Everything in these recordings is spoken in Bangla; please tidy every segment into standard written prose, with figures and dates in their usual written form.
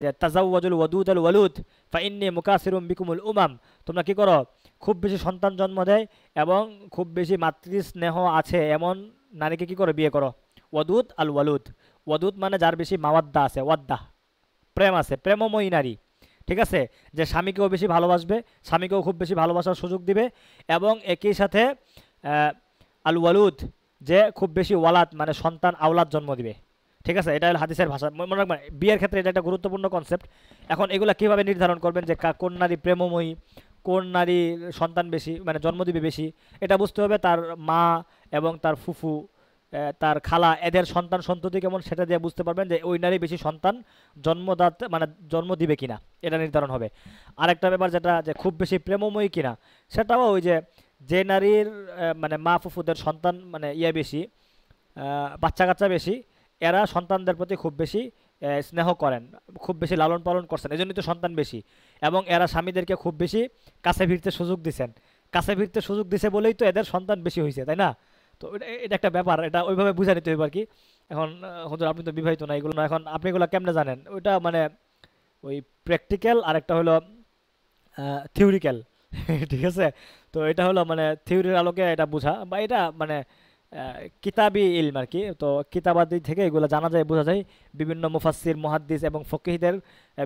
যে তাজাওয়াজুল ওয়াদুদ আল ওয়ালুদ ফাইন্নি মুকাসিরুম বিকুমুল উমাম, তোমরা কি করো, খুব বেশি সন্তান জন্ম দেয় এবং খুব বেশি মাতৃস্নেহ আছে এমন নারীকে কি করো, বিয়ে করো। ওয়াদুদ আল ওয়ালুদ, ওয়াদুদ মানে যার বেশি মাওয়াদ্দা আছে, ওয়াদ্দা প্রেম আছে, প্রেমময়ী নারী, ঠিক আছে, যে স্বামীকেও বেশি ভালোবাসবে, স্বামীকেও খুব বেশি ভালোবাসার সুযোগ দিবে, এবং একই সাথে আল ওয়ালুদ, যে খুব বেশি ওয়ালাদ মানে সন্তান আওলাদ জন্ম দিবে। ঠিক আছে, এটা হলো হাদিসের ভাষা, মনে রাখবেন বিয়ের ক্ষেত্রে এটা একটা গুরুত্বপূর্ণ কনসেপ্ট। এখন এগুলা কিভাবে নির্ধারণ করবেন যে কোন নারী প্রেমময়ী, কোন নারী সন্তান বেশি মানে জন্ম দিবে বেশি, এটা বুঝতে হবে তার মা এবং তার ফুফু, তার খালা, এদের সন্তান সন্ততি কেমন সেটা দিয়ে বুঝতে পারবেন যে ওই নারী বেশি সন্তান জন্মদাতে মানে জন্ম দিবে কিনা, এটা নির্ধারণ হবে। আরেকটা ব্যাপার যেটা যে খুব বেশি প্রেমময়ী কিনা, সেটাও ওই যে যে নারীর মানে মা ফুফুদের সন্তান মানে ইয়ে বেশি, বাচ্চা কাচ্চা বেশি, এরা সন্তানদের প্রতি খুব বেশি স্নেহ করেন, খুব বেশি লালন পালন করছেন, এজন্যই তো সন্তান বেশি। এবং এরা স্বামীদেরকে খুব বেশি কাছে ফিরতে সুযোগ দিছেন, কাছে ফিরতে সুযোগ দিছে বলেই তো এদের সন্তান বেশি হয়েছে, তাই না? তো এটা একটা ব্যাপার, এটা ওইভাবে বুঝা নিতে হইব আর কি। এখন হুজুর আপনি তো বিবাহিত না, এগুলো না, এখন আপনি এগুলো কেমনে জানেন, ওইটা মানে ওই প্র্যাকটিক্যাল, আর একটা হলো থিওরিক্যাল। ঠিক আছে, তো এটা হলো মানে থিওরির আলোকে এটা বোঝা, বা এটা মানে কিতাবি ইলম আর কি। তো কিতাবাদি থেকে এগুলো জানা যায়, বোঝা যায়, বিভিন্ন মুফাসসির, মুহাদ্দিস এবং ফকিহদের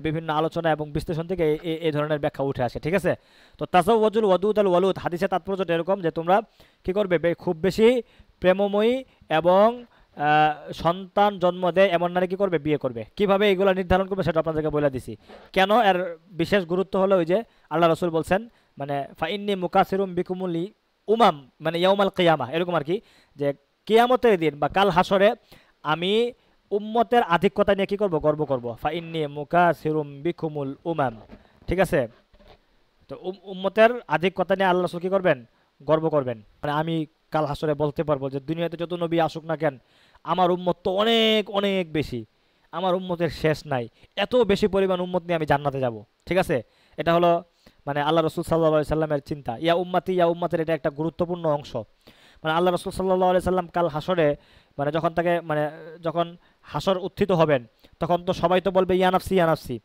বিভিন্ন আলোচনা এবং বিশ্লেষণ থেকে এই ধরনের ব্যাখ্যা উঠে আসে। ঠিক আছে, তো তাজাওয়াজুল ওয়াদুদ আল ওয়ালুদ হাদিসের তাৎপর্যটা এরকম যে তোমরা কি করবে, খুব বেশি প্রেমময়ী এবং সন্তান জন্ম দেয় এমন নারী কি করবে, বিয়ে করবে। কিভাবে এগুলো নির্ধারণ করবে সেটা আপনাদেরকে বলে দিছি। কেন এর বিশেষ গুরুত্ব হলো ওই যে আল্লাহ রসুল বলছেন মানে ফাইন্নি মুকাসিরুম বিকুমুলি উমাম, মানে ইয়াউমাল কিয়ামা, এরকম আর কি, যে কিয়ামতের দিন বা কাল হাসরে আমি উম্মতের আধিক্যতা নিয়ে কি করব, গর্ব করব। ফাইন্নি মুকাসিরুম বিকুমুল উমাম, ঠিক আছে। তো উম্মতের আধিক্যতা নিয়ে আল্লাহ রসুল কি করবেন, গর্ব করবেন। মানে আমি কাল হাসরে বলতে পারবো যে দুনিয়াতে যত নবী আসুক না কেন, আমার উম্মত তো অনেক অনেক বেশি, আমার উম্মতের শেষ নাই, এত বেশি পরিমাণ উম্মত নিয়ে আমি জান্নাতে যাব। ঠিক আছে, এটা হলো মানে আল্লাহ রসুল সাল্লাহ সাল্লামের চিন্তা, ইয়া উম্মাতি ইয়া উম্মাতের এটা একটা গুরুত্বপূর্ণ অংশ। মানে আল্লাহ রসুল সাল্লাহ সাল্লাম কাল হাসরে মানে যখন তাকে মানে যখন হাসর উত্থিত হবেন, তখন তো সবাই তো বলবে ইয়ানাফসি ইয়ানাফসি।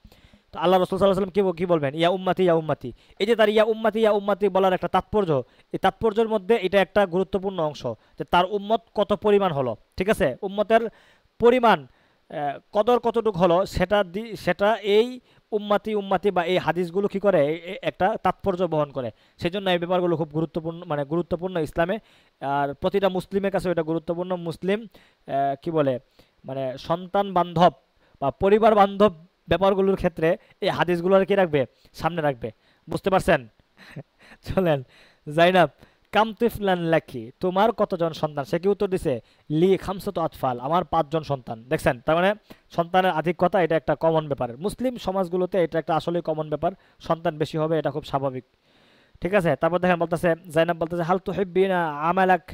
তো আল্লাহ রসুল সাল্লাহ সাল্লাম কি বলবেন, ইয়া উম্মাতি ইয়া উম্মাতি। এই যে তার ইয়া উম্মাতি বলার একটা তাৎপর্য, এই তাৎপর্যের মধ্যে এটা একটা গুরুত্বপূর্ণ অংশ যে তার উম্মত কত পরিমাণ হলো। ঠিক আছে, উম্মতের পরিমাণ কদর কতটুকু হলো সেটা সেটা এই উম্মাতি উম্মাতি বা এই হাদিসগুলো কি করে, একটা তাৎপর্য বহন করে। সেই জন্য এই ব্যাপারগুলো খুব গুরুত্বপূর্ণ, মানে গুরুত্বপূর্ণ ইসলামে। আর প্রতিটা মুসলিমের কাছে এটা গুরুত্বপূর্ণ। মুসলিম কি বলে মানে সন্তান বান্ধব বা পরিবার বান্ধব ব্যাপারগুলোর ক্ষেত্রে এই হাদিসগুলোর কি রাখবে, সামনে রাখবে। বুঝতে পারছেন? চলেন, জাইনাব কামতিফলান লাকি, তোমার কতজন সন্তান? সে কি উত্তর দিছে, লি খামসাত আতফাল, আমার 5জন সন্তান। দেখছেন, তার মানে সন্তানের আধিক্যতা এটা একটা কমন ব্যাপার, মুসলিম সমাজগুলোতে এটা একটা আসলে কমন ব্যাপার, সন্তান বেশি হবে এটা খুব স্বাভাবিক। ঠিক আছে, তারপর দেখেন বলতেছে, জাইনাব বলতেছে হাল তুহিব্বিনা আমালাক